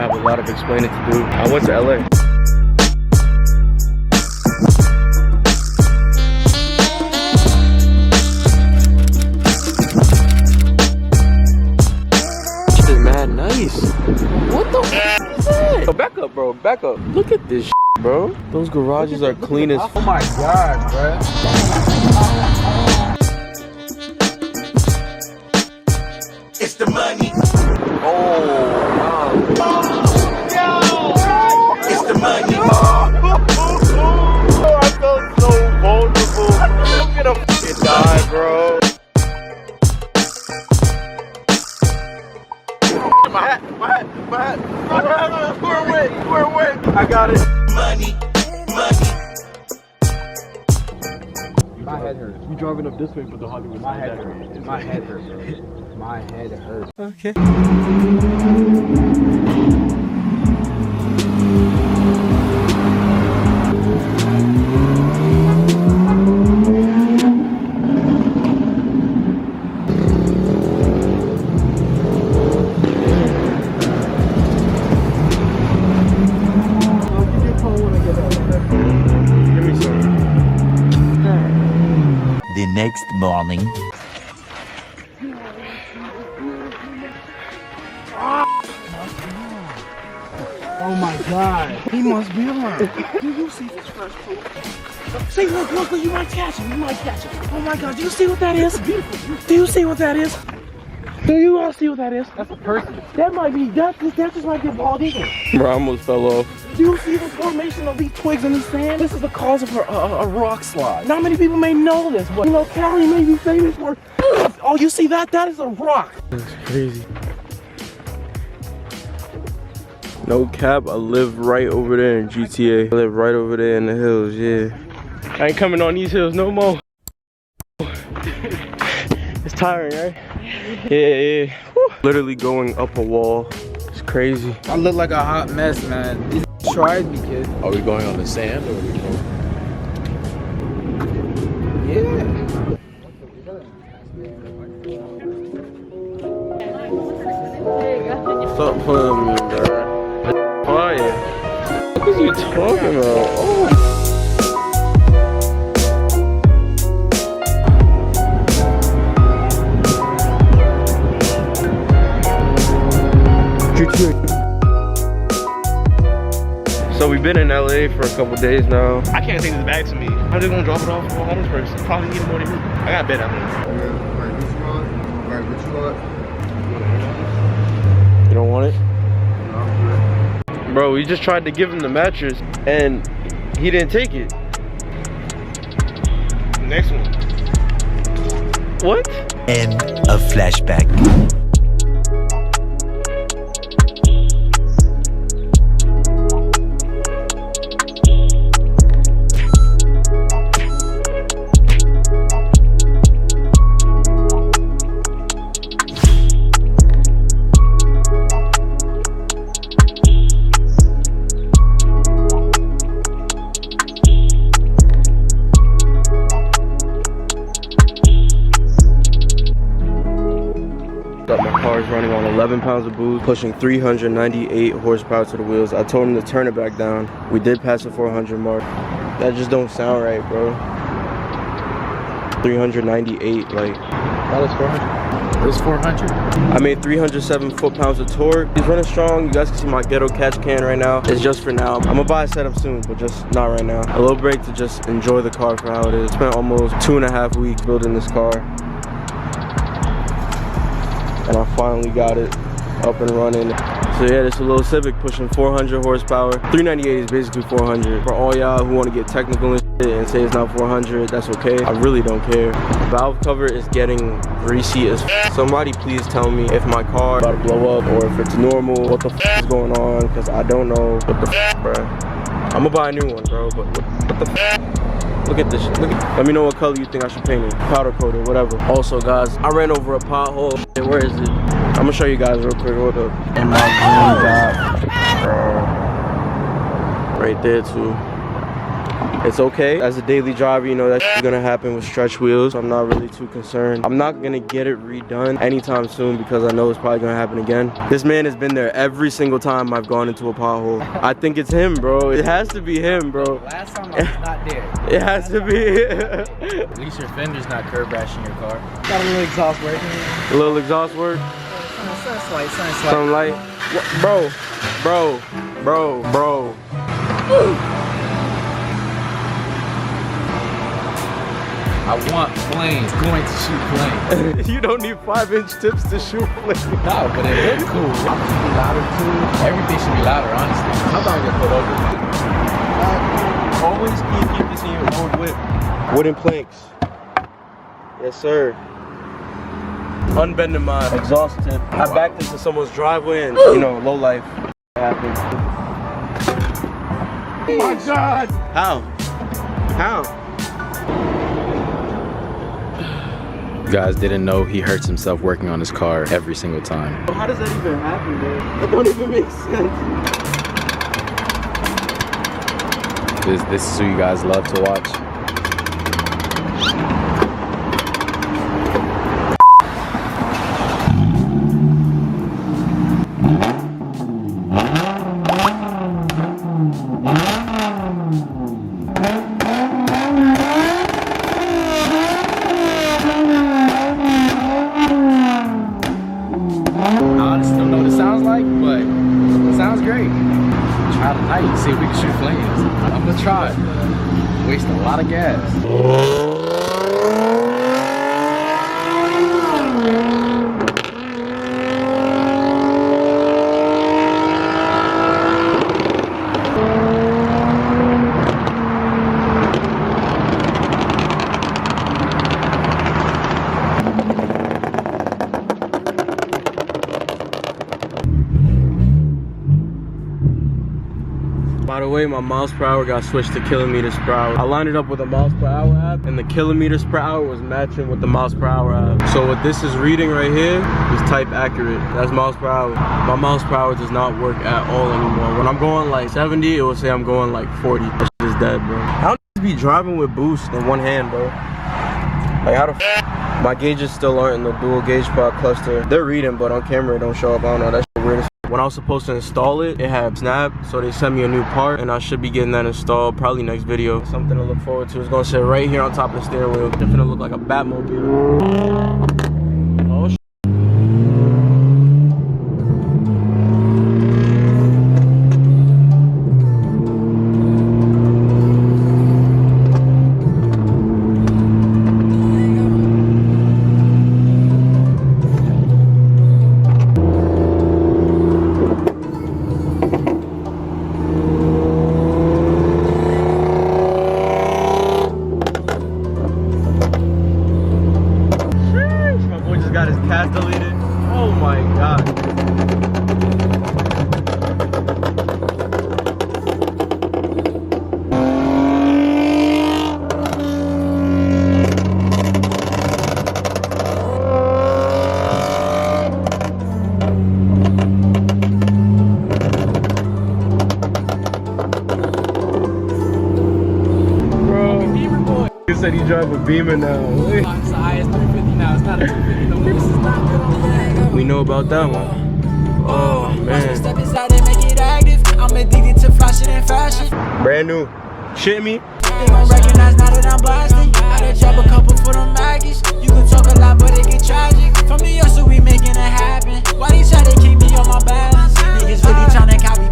I have a lot of explaining to do. I went to LA. This is mad nice. What the f is that? Oh, back up, bro. Back up. Look at this bro. Those garages are clean as f. Oh my god, bro. It's the money. Oh, wow. It's the money. Oh, I felt so vulnerable. I'm gonna fucking die, bro. My hat. Where it went? I got it. Money. My head hurts. You driving up this way, but the Hollywood. My head hurts. My head hurts. My head hurts. Okay. Give me some. The next morning. Oh my god. He must be around. Do you see this fresh food? See, look, you might catch him. Oh my god, do you see what that is? Do you see what that is? Do you all see what that is? That's a person. That might be, that just might be a bald eagle. Bro, I almost fell off. Do you see the formation of these twigs in the sand? This is the cause of a rock slide. Not many people may know this, but you know, Cali may be famous for, oh, you see that? That is a rock. That's crazy. No cap, I live right over there in GTA. I live right over there in the hills, yeah. I ain't coming on these hills no more. It's tiring, right? Yeah. Whew. Literally going up a wall. It's crazy. I look like a hot mess, man. These tried me, kid. Are we going on the sand or are we going? Yeah. Stop playing with me, bro. Quiet. What are you talking about? Oh. So we've been in LA for a couple days now. I can't take this back to me. How they gonna drop it off for a homeless person? Probably need more than me. I got a bed out there. You don't want it? Bro, we just tried to give him the mattress and he didn't take it. Next one. What? End of flashback. My car is running on 11 pounds of booze, pushing 398 horsepower to the wheels. I told him to turn it back down. We did pass the 400 mark. That just don't sound right, bro. 398, like. That was 400. It was 400. I made 307 foot-pounds of torque. He's running strong. You guys can see my ghetto catch can right now. It's just for now. I'm gonna buy a setup soon, but just not right now. A little break to just enjoy the car for how it is. Spent almost 2.5 weeks building this car. And I finally got it up and running. So yeah, this is a little Civic pushing 400 horsepower. 398 is basically 400. For all y'all who want to get technical and shit and say it's not 400, that's okay. I really don't care. The valve cover is getting greasy as f. Somebody please tell me if my car is about to blow up or if it's normal, what the f is going on, because I don't know what the f, bro. I'm gonna buy a new one, bro, but what the f? Look at this shit. Let me know what color you think I should paint it. Powder coat or whatever. Also, guys, I ran over a pothole. Where is it? I'm gonna show you guys real quick. Hold up. And my green dot. Right there, too. It's okay. As a daily driver, you know that's gonna happen with stretch wheels. I'm not really too concerned. I'm not gonna get it redone anytime soon because I know it's probably gonna happen again. This man has been there every single time I've gone into a pothole. I think it's him, bro. It has to be him, bro. Last time I was not there. It has to be. At least your fender's not curb rashing your car. Got a little exhaust working. A little exhaust work. Something light. Bro. I want planes. Going to shoot planes. You don't need 5-inch tips to shoot planes. No, but it looks cool. I'm should be louder too. Everything should be louder, honestly. I'm about to get pulled over. Always keep this in your road whip. Wooden planks. Yes, sir. Unbending my exhaust tip. I backed into someone's driveway and, you know, low life happened. Oh my God! How? You guys didn't know he hurts himself working on his car every single time. How does that even happen, man? That don't even make sense. This is who you guys love to watch. Try tonight, see if we can shoot flames. I'm gonna try. Waste a lot of gas. By the way, my miles per hour got switched to kilometers per hour. I lined it up with a miles per hour app and the kilometers per hour was matching with the miles per hour app. So what this is reading right here is type accurate. That's miles per hour. My miles per hour does not work at all anymore. When I'm going like 70, it will say I'm going like 40. That shit is dead, bro. How do you be driving with boost in one hand, bro? Like how the f? My gauges still aren't in the dual gauge pod cluster. They're reading, but on camera it don't show up. I don't know, that shit weird as f. When I was supposed to install it, it had snapped, so they sent me a new part, and I should be getting that installed probably next video. Something to look forward to. It's gonna sit right here on top of the steering wheel. It's gonna look like a Batmobile. Oh, shit. Got his cast deleted. Oh my god. Bro, he said he drive a Beamer now. It's the highest 350 now. It's not a 250 no more. This is not good on the We know about that one. Oh man. Step inside and make it active. I'm addicted to flashing and fashion. Brand new. Shit me. They gon' recognize now that I'm blasting. I done drop a couple for them maggots. You can talk a lot, but it get tragic. From New York, so we making it happen. Why they try to keep me on my balance? Niggas really tryna copy